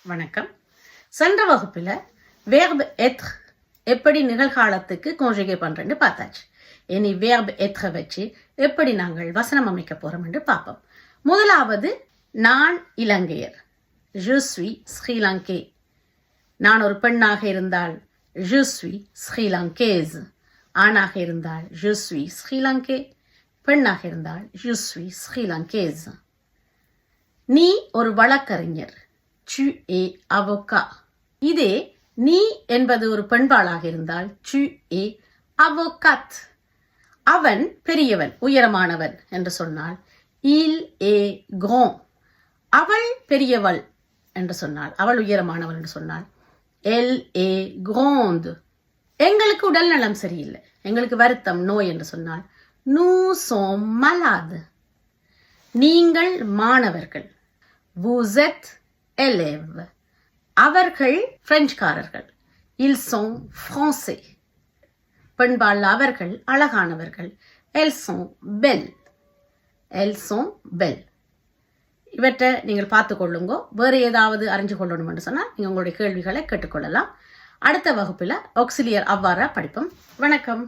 வணக்கம். சென்ற வகுப்பில் verbe être எப்படி நிகழ்காலத்துக்கு conjugate பண்றேன்னு பார்த்தாச்சு. இனி verbe être வச்சு எப்படி நாங்கள் வசனம் அமைக்க போறோம் என்று பார்ப்போம். முதலாவது நான் இலங்கையர், je suis ஸ்ரீலங்கே. நான் ஒரு பெண்ணாக இருந்தால் je suis ஸ்ரீலங்கேஸ். ஆணாக இருந்தால் je suis ஸ்ரீலங்கே. பெண்ணாக இருந்தால் je suis ஸ்ரீலங்கேஸ். நீ ஒரு வழக்கறிஞர், tu es avocat. இதே நீ என்பது ஒரு பெண்பாளாக இருந்தால் tu es avocate. அவன் பெரியவன், உயரமானவன் என்று சொன்னால் il est grand. அவள் பெரியவள் என்று சொன்னால், அவள் உயரமானவள் என்று சொன்னால் elle est grande. எங்களுக்கு உடல் நலம் சரியில்லை, எங்களுக்கு வருத்தம், நோய் என்று சொன்னால் nous sommes malades. நீங்கள் மாணவர்கள், vous êtes élèves. அவர்கள் பிரெஞ்சுக்காரர்கள், ils sont français. பெண்பால் அவர்கள் அழகானவர்கள், elles sont belles. elles sont belles. இவற்றை நீங்கள் பார்த்துக் கொள்ளுங்க. வேறு ஏதாவது அறிஞ்சு கொள்ளணும் என்று சொன்னால் நீங்கள் உங்களுடைய கேள்விகளை கேட்டுக்கொள்ளலாம். அடுத்த வகுப்பில் ஆக்சிலியர் அவ்வாறா படிப்போம். வணக்கம்.